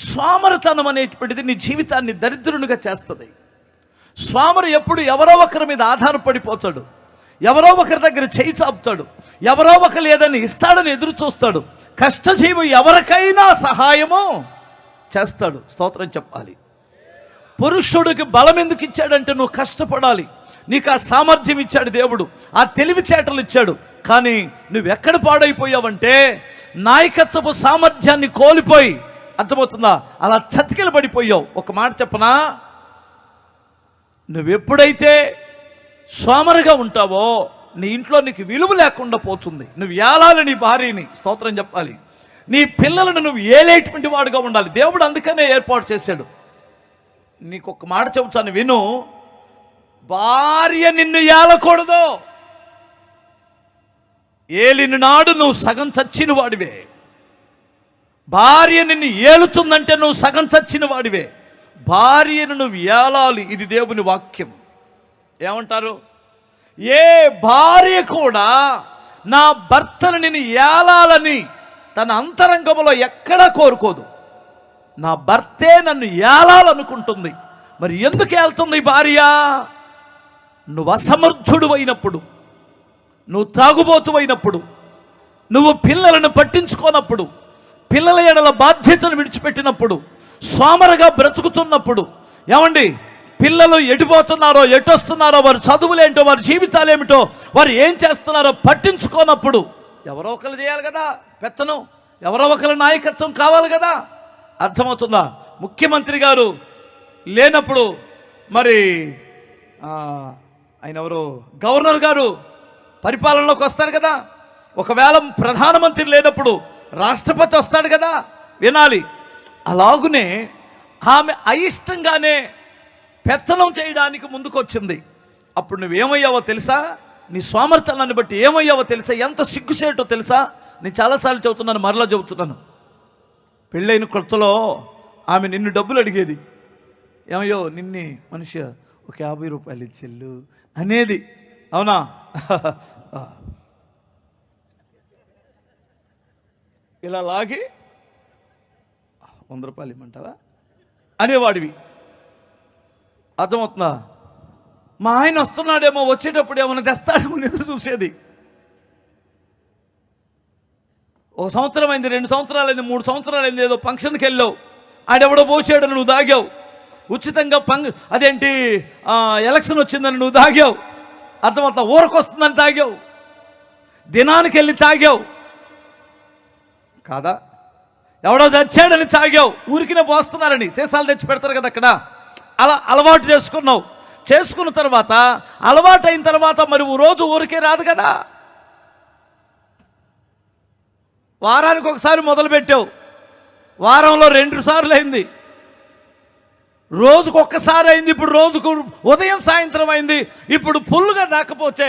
సోమరితనం అనేటువంటిది నీ జీవితాన్ని దరిద్రునిగా చేస్తుంది. సోమరు ఎప్పుడు ఎవరో ఒకరి మీద ఆధారపడిపోతాడు, ఎవరో ఒకరి దగ్గర చేయి చాపుతాడు, ఎవరో ఒకరు ఏదని ఇస్తాడని ఎదురు చూస్తాడు. కష్టజీవి ఎవరికైనా సహాయము చేస్తాడు. స్తోత్రం చెప్పాలి. పురుషుడికి బలం ఎందుకు ఇచ్చాడంటే నువ్వు కష్టపడాలి. నీకు ఆ సామర్థ్యం ఇచ్చాడు దేవుడు, ఆ తెలివితేటలు ఇచ్చాడు. కానీ నువ్వెక్కడ పాడైపోయావంటే నాయకత్వపు సామర్థ్యాన్ని కోల్పోయి, అర్థమవుతుందా, అలా చతికిల పడిపోయావు. ఒక మాట చెప్పనా, నువ్వెప్పుడైతే సోమరుగా ఉంటావో నీ ఇంట్లో నీకు విలువ లేకుండా పోతుంది. నువ్వు ఏలాలి నీ భార్యని. స్తోత్రం చెప్పాలి. నీ పిల్లలను నువ్వు ఏలేటువంటి వాడుగా ఉండాలి. దేవుడు అందుకనే ఏర్పాటు చేశాడు. నీకు ఒక మాట చెబుతాను విను, భార్య నిన్ను ఏలకూడదు. ఏలిన నాడు నువ్వు సగం చచ్చిన వాడివే. భార్య నిన్ను ఏలుతుందంటే నువ్వు సగం చచ్చిన వాడివే. భార్యను నువ్వు ఏలాలి. ఇది దేవుని వాక్యం. ఏమంటారు? ఏ భార్య కూడా నా భర్తను నేను ఏలాలని తన అంతరంగంలో ఎక్కడా కోరుకోదు. నా భర్తే నన్ను ఏలాలనుకుంటుంది. మరి ఎందుకు ఏళ్తుంది భార్య? నువ్వు అసమర్థుడు అయినప్పుడు, నువ్వు త్రాగుబోతు అయినప్పుడు, నువ్వు పిల్లలను పట్టించుకోనప్పుడు, పిల్లల ఎడల బాధ్యతను విడిచిపెట్టినప్పుడు, సోమరుగా బ్రతుకుతున్నప్పుడు, ఏమండి పిల్లలు ఎటుపోతున్నారో ఎటొస్తున్నారో, వారి చదువులేంటో, వారి జీవితాలు ఏమిటో, వారు ఏం చేస్తున్నారో పట్టించుకోనప్పుడు ఎవరో ఒకరు చేయాలి కదా పెత్తనం, ఎవరో ఒకరు నాయకత్వం కావాలి కదా. అర్థమవుతుందా? ముఖ్యమంత్రి గారు లేనప్పుడు మరి ఆయన ఎవరు, గవర్నర్ గారు పరిపాలనలోకి వస్తారు కదా. ఒకవేళ ప్రధానమంత్రి లేనప్పుడు రాష్ట్రపతి వస్తాడు కదా. వినాలి. అలాగునే ఆమె అయిష్టంగానే పెత్తనం చేయడానికి ముందుకొచ్చింది. అప్పుడు నువ్వేమయ్యావో తెలుసా? నీ సోమర్థనాన్ని బట్టి ఏమయ్యావో తెలుసా? ఎంత సిగ్గుసేటో తెలుసా? నేను చాలాసార్లు చెబుతున్నాను, మరలా చెబుతున్నాను. పెళ్ళైన కొత్తలో ఆమె నిన్ను డబ్బులు అడిగేది. ఏమయ్యో నిన్నే మనిషి ఒక 50 రూపాయలు ఇచ్చెళ్ళు అనేది. అవునా? ఇలా లాగి 100 రూపాయలు ఇమ్మంటావా అనేవాడివి. అర్థమవుతుందా? మా ఆయన వస్తున్నాడేమో, వచ్చేటప్పుడు ఏమైనా తెస్తాడేమో ఎదురు చూసేది. 1 సంవత్సరం అయింది, 2 సంవత్సరాలైంది, 3 సంవత్సరాలైంది, ఏదో ఫంక్షన్కి వెళ్ళావు, ఆడెవడో పోసాడు, నువ్వు దాగావు. ఉచితంగా అదేంటి ఎలక్షన్ వచ్చిందని నువ్వు తాగావు. అర్థమవుతా? ఊరకొస్తుందని తాగావు, దినానికి వెళ్ళి తాగావు కాదా? ఎవడో చచ్చాడని తాగావు, ఊరికినే పోస్తున్నారని సీసాలు తెచ్చి పెడతారు కదా అక్కడ. అలా అలవాటు చేసుకున్నావు. చేసుకున్న తర్వాత అలవాటు అయిన తర్వాత మరి రోజు ఊరికే రాదు కదా. వారానికి ఒకసారి మొదలుపెట్టావు, వారంలో 2 సార్లు అయింది, రోజుకు ఒక్కసారి అయింది, ఇప్పుడు రోజుకు ఉదయం సాయంత్రం అయింది. ఇప్పుడు ఫుల్గా రాకపోతే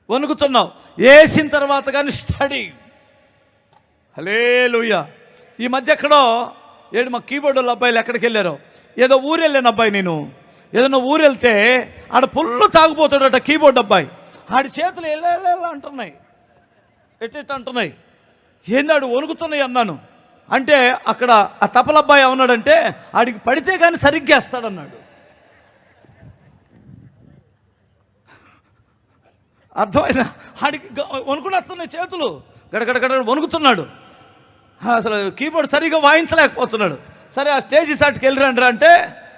వణుకుతున్నావు. వేసిన తర్వాత కానీ స్టడీ. హల్లెలూయా. ఈ మధ్య ఎక్కడో మా కీబోర్డ్ వాళ్ళ అబ్బాయిలు ఎక్కడికి వెళ్ళారో, ఏదో ఊరు వెళ్ళాను అబ్బాయి నేను. ఏదైనా ఊరు వెళ్తే ఆడ ఫుల్ తాగుపోతాడట కీబోర్డ్ అబ్బాయి. ఆడి చేతులు ఎలా అంటున్నాయి, ఎట్ట అంటున్నాయి. ఏందాడు వణుకుతున్నాయి అన్నాను. అంటే అక్కడ ఆ తపలబ్బాయి ఏమన్నాడంటే ఆడికి పడితే కానీ సరిగ్గా వేస్తాడన్నాడు. అర్థమైనా? ఆడికి వణుకునేస్తున్నాయి చేతులు, గడగడగడ వణుకుతున్నాడు. అసలు కీబోర్డ్ సరిగ్గా వాయించలేకపోతున్నాడు. సరే ఆ స్టేజీ సాట్కి వెళ్ళిరండ్రా అంటే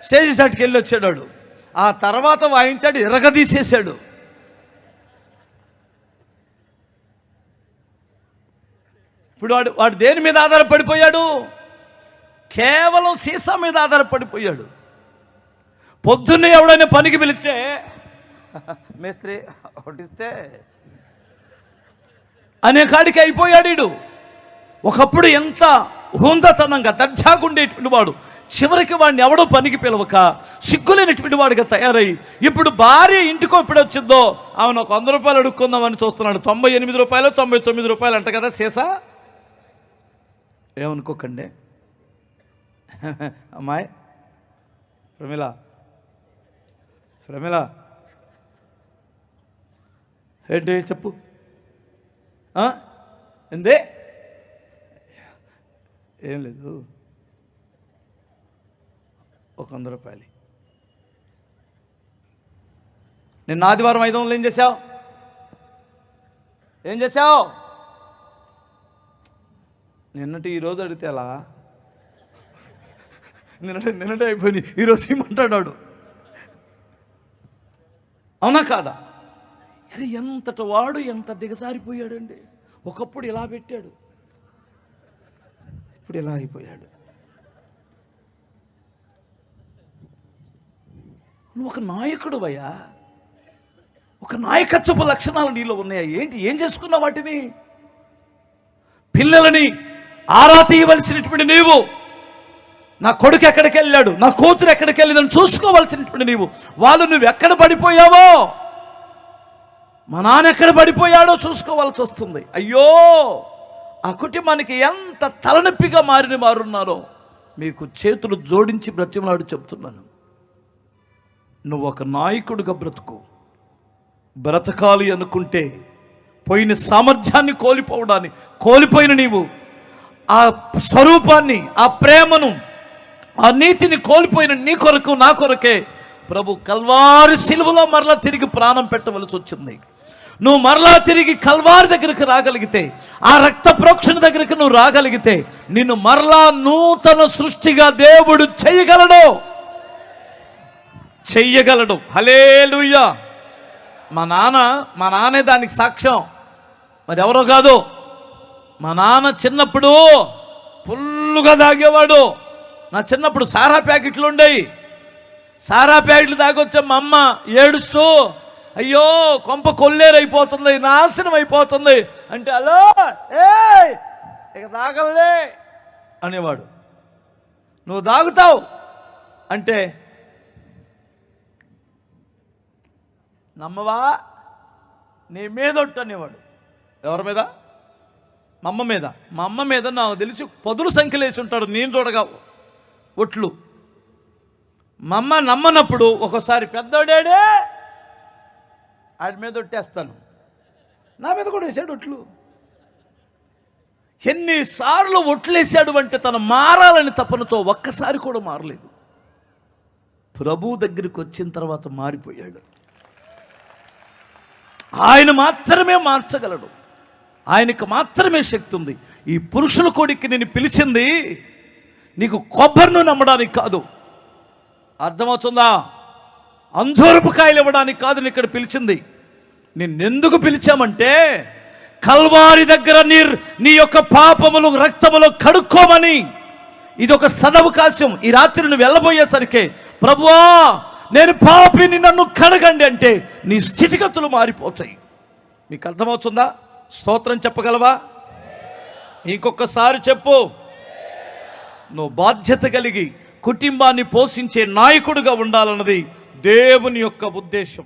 స్టేజీ సాట్కి వెళ్ళి వచ్చాడు. ఆ తర్వాత వాయించాడు, ఎరగదీసేసాడు. ఇప్పుడు వాడు దేని మీద ఆధారపడిపోయాడు? కేవలం సీసా మీద ఆధారపడిపోయాడు. పొద్దున్నే ఎవడైనా పనికి పిలిస్తే మేస్త్రి ఒకటిస్తే అనే కాడికి అయిపోయాడు వీడు. ఒకప్పుడు ఎంత హుందతనంగా దర్జాగుండేటువంటి వాడు, చివరికి వాడిని ఎవడో పనికి పిలవక సిగ్గులేనటువంటి వాడిగా తయారై ఇప్పుడు భార్య ఇంటికో ఇప్పుడు వచ్చిందో ఆమెను ఒక 100 రూపాయలు అడుక్కుందామని చూస్తున్నాడు. 98 రూపాయలు 99 రూపాయలు అంట కదా సీసా. ఏమనుకోకండి అమ్మాయి. ప్రమిళ ఏంటి చెప్పు. ఎందే ఏం లేదు, ఒక 100 రూపాయలు. నిన్న ఆదివారం 500 ఏం చేశావు? నిన్నటి ఈరోజు అడిగితే అలా నిన్నటే అయిపోయి ఈరోజు ఏమంటాడు? అవునా కాదా? అరే ఎంతటి వాడు ఎంత దిగజారిపోయాడండి. ఒకప్పుడు ఇలా పెట్టాడు, ఇప్పుడు ఇలా అయిపోయాడు. నువ్వు ఒక నాయకుడు అయ్యా, ఒక నాయకత్వపు లక్షణాలు నీలో ఉన్నాయా? ఏం చేసుకున్నావు వాటిని? పిల్లలని ఆరా తీయవలసినటువంటి నీవు, నా కొడుకు ఎక్కడికి వెళ్ళాడు, నా కూతురు ఎక్కడికి వెళ్ళిందని చూసుకోవలసినటువంటి నీవు, నువ్వు ఎక్కడ పడిపోయావో, మా నాన్న ఎక్కడ పడిపోయాడో చూసుకోవాల్సి వస్తుంది. అయ్యో, ఆ కుటుంబానికి ఎంత తలనొప్పిగా మారిన వారున్నారో మీకు చేతులు జోడించి బ్రతిమలాడు చెప్తున్నాను. నువ్వు ఒక నాయకుడిగా బ్రతకాలి అనుకుంటే పోయిన సామర్థ్యాన్ని కోల్పోయిన నీవు, ఆ స్వరూపాన్ని, ఆ ప్రేమను, ఆ నీతిని కోల్పోయిన నీ కొరకు, నా కొరకే ప్రభు కల్వారి సిలువలో మరలా తిరిగి ప్రాణం పెట్టవలసి వచ్చింది. నువ్వు మరలా తిరిగి కల్వారి దగ్గరికి రాగలిగితే, ఆ రక్త ప్రోక్షణ దగ్గరికి నువ్వు రాగలిగితే, నిన్ను మరలా నూతన సృష్టిగా దేవుడు చెయ్యగలడు. హల్లెలూయా. మా నాన్నే దానికి సాక్ష్యం, మరి ఎవరో కాదు. మా నాన్న చిన్నప్పుడు ఫుల్లుగా తాగేవాడు. నా చిన్నప్పుడు సారా ప్యాకెట్లు ఉండేవి. సారా ప్యాకెట్లు తాగొచ్చా మా అమ్మ ఏడుస్తూ, అయ్యో కొంప కొల్లేరైపోతుంది, నాశనం అయిపోతుంది అంటే, అలో ఇక తాగలే అనేవాడు. నువ్వు తాగుతావు అంటే, నమ్మవా, నీ మీద ఒట్టు అనేవాడు. ఎవరి మీద? మా అమ్మ మీద. మా అమ్మ మీద నాకు తెలిసి 10 సంఖ్యలు వేసి ఉంటాడు, నేను చూడగా ఒట్లు. మా అమ్మ నమ్మనప్పుడు ఒకసారి పెద్దోడాడే ఆడి మీద ఒట్టేస్తాను, నా మీద కూడా వేసాడు ఒట్లు. ఎన్నిసార్లు ఒట్లేసాడు అంటే తను మారాలని తపనతో ఒక్కసారి కూడా మారలేదు. ప్రభు దగ్గరికి వచ్చిన తర్వాత మారిపోయాడు. ఆయన మాత్రమే మార్చగలడు, ఆయనకు మాత్రమే శక్తి ఉంది. ఈ పురుషుల కొడుక్కి నేను పిలిచింది నీకు కొబ్బరిను నమ్మడానికి కాదు, అర్థమవుతుందా? అంజూరపు కాయలు ఇవ్వడానికి కాదు నేను ఇక్కడ పిలిచింది. నిన్నెందుకు పిలిచామంటే కల్వారి దగ్గర నీ యొక్క పాపములు రక్తములు కడుక్కోమని. ఇది ఒక సదవకాశం. ఈ రాత్రి నువ్వు వెళ్ళబోయేసరికి, ప్రభువా నేను పాపిని, నన్ను కడగండి అంటే నీ స్థితిగతులు మారిపోతాయి. మీకు అర్థమవుతుందా? స్తోత్రం చెప్పగలవా? ఇంకొకసారి చెప్పు. నువ్వు బాధ్యత కలిగి కుటుంబాన్ని పోషించే నాయకుడిగా ఉండాలన్నది దేవుని యొక్క ఉద్దేశం.